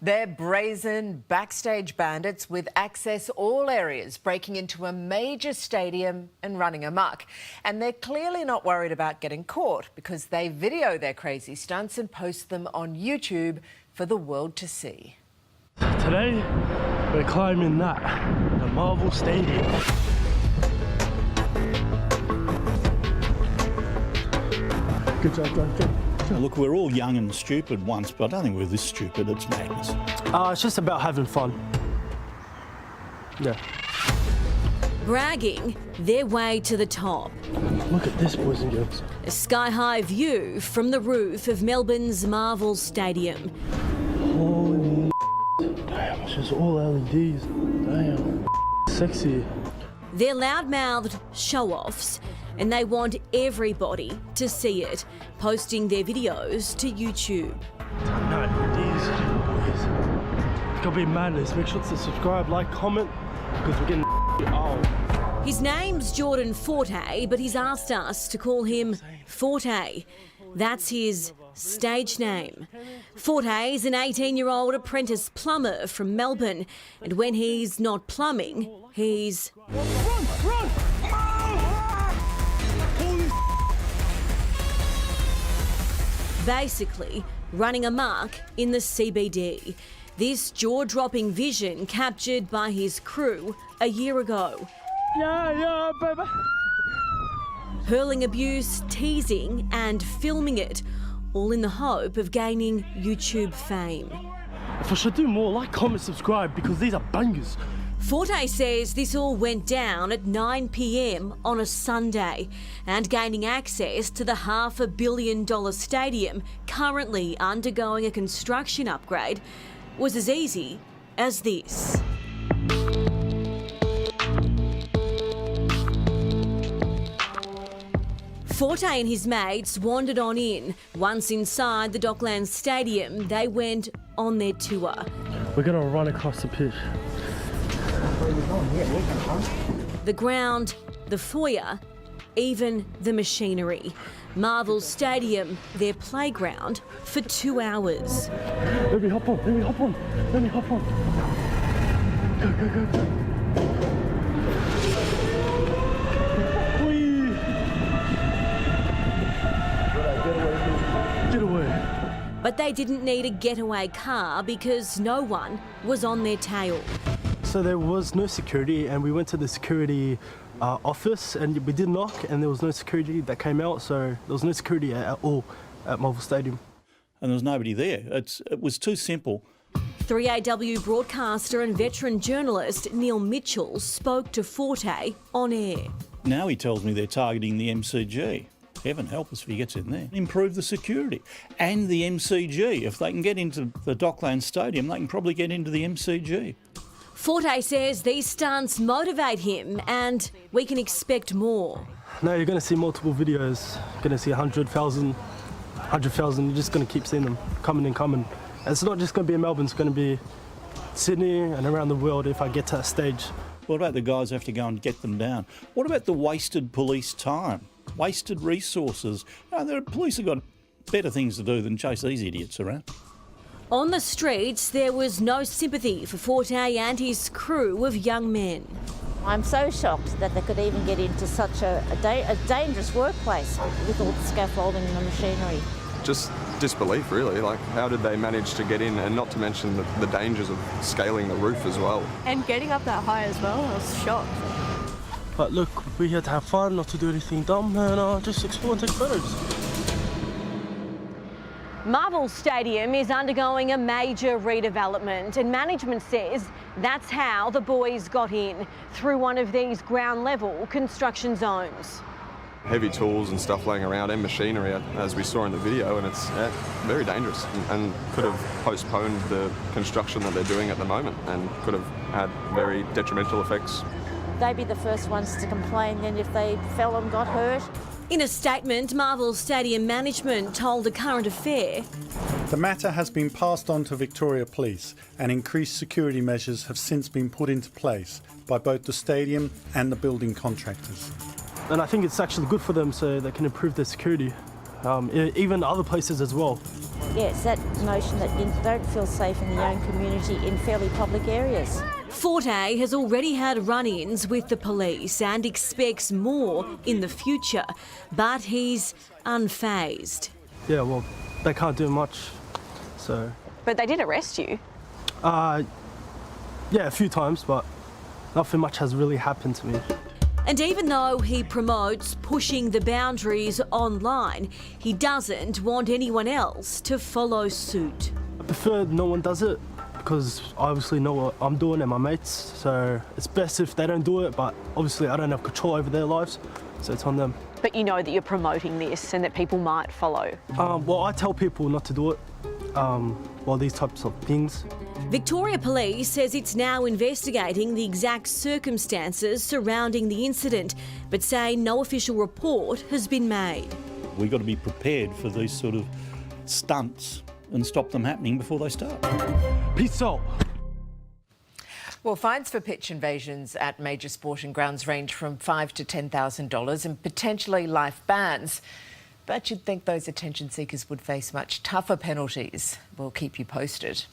They're brazen backstage bandits with access all areas, breaking into a major stadium and running amok. And they're clearly not worried about getting caught because they video their crazy stunts and post them on YouTube for the world to see. Today, we're climbing the Marvel Stadium. Good job, Duncan. Look, we're all young and stupid once, but I don't think we're this stupid. It's madness. It's just about having fun. Yeah. Bragging their way to the top. Look at this, boys and girls. A sky-high view from the roof of Melbourne's Marvel Stadium. Holy damn, it's just all LEDs. Damn. Sexy. They're loud-mouthed show-offs, and they want everybody to see it, posting their videos to YouTube. No, these boys. It's gonna be madness. Make sure to subscribe, like, comment, because we're getting old. His name's Jordan Forte, but he's asked us to call him Forte. That's his stage name. Forte is an 18-year-old apprentice plumber from Melbourne, and when he's not plumbing, he's... Run! basically running amok in the CBD. This jaw-dropping vision captured by his crew a year ago. Yeah, baby. Hurling abuse, teasing and filming it, all in the hope of gaining YouTube fame. If I should do more, like, comment, subscribe, because these are bangers. Forte says this all went down at 9 p.m. on a Sunday, and gaining access to the $500 million stadium currently undergoing a construction upgrade was as easy as this. Forte and his mates wandered on in. Once inside the Docklands Stadium, they went on their tour. We're gonna run across the pitch. The ground, the foyer, even the machinery. Marvel Stadium, their playground for 2 hours. Let me hop on. Go. Whee! Get away. But they didn't need a getaway car because no one was on their tail. So there was no security, and we went to the security office, and we did knock, and there was no security that came out, so there was no security at all at Marvel Stadium. And there was nobody there. It was too simple. 3AW broadcaster and veteran journalist Neil Mitchell spoke to Forte on air. Now he tells me they're targeting the MCG. Heaven help us if he gets in there. Improve the security. And the MCG. If they can get into the Docklands Stadium, they can probably get into the MCG. Forte says these stunts motivate him and we can expect more. No, you're going to see multiple videos. You're going to see 100,000. You're just going to keep seeing them coming. And it's not just going to be in Melbourne, it's going to be Sydney and around the world if I get to that stage. What about the guys who have to go and get them down? What about the wasted police time? Wasted resources? No, the police have got better things to do than chase these idiots around. On the streets, there was no sympathy for Forte and his crew of young men. I'm so shocked that they could even get into such a dangerous workplace with all the scaffolding and the machinery. Just disbelief, really. Like, how did they manage to get in, and not to mention the dangers of scaling the roof as well. And getting up that high as well, I was shocked. But look, we're here to have fun, not to do anything dumb, and just explore and take photos. Marvel Stadium is undergoing a major redevelopment, and management says that's how the boys got in, through one of these ground-level construction zones. Heavy tools and stuff laying around, and machinery, as we saw in the video, and it's very dangerous, and could have postponed the construction that they're doing at the moment, and could have had very detrimental effects. They'd be the first ones to complain then if they fell and got hurt. In a statement, Marvel Stadium management told The Current Affair, "The matter has been passed on to Victoria Police, and increased security measures have since been put into place by both the stadium and the building contractors." And I think it's actually good for them so they can improve their security. even other places as well. Yeah, it's that notion that you don't feel safe in your own community in fairly public areas. Forte has already had run-ins with the police and expects more in the future, but he's unfazed. Yeah, well, they can't do much, so... But they did arrest you. Yeah, a few times, but nothing much has really happened to me. And even though he promotes pushing the boundaries online, he doesn't want anyone else to follow suit. I prefer no one does it, because I obviously know what I'm doing and my mates, so it's best if they don't do it, but obviously I don't have control over their lives, so it's on them. But you know that you're promoting this and that people might follow. Well, I tell people not to do it, these types of things. Victoria Police says it's now investigating the exact circumstances surrounding the incident, but say no official report has been made. We've got to be prepared for these sort of stunts and stop them happening before they start. Peace out. Well, fines for pitch invasions at major sporting grounds range from $5,000 to $10,000 and potentially life bans. But you'd think those attention seekers would face much tougher penalties. We'll keep you posted.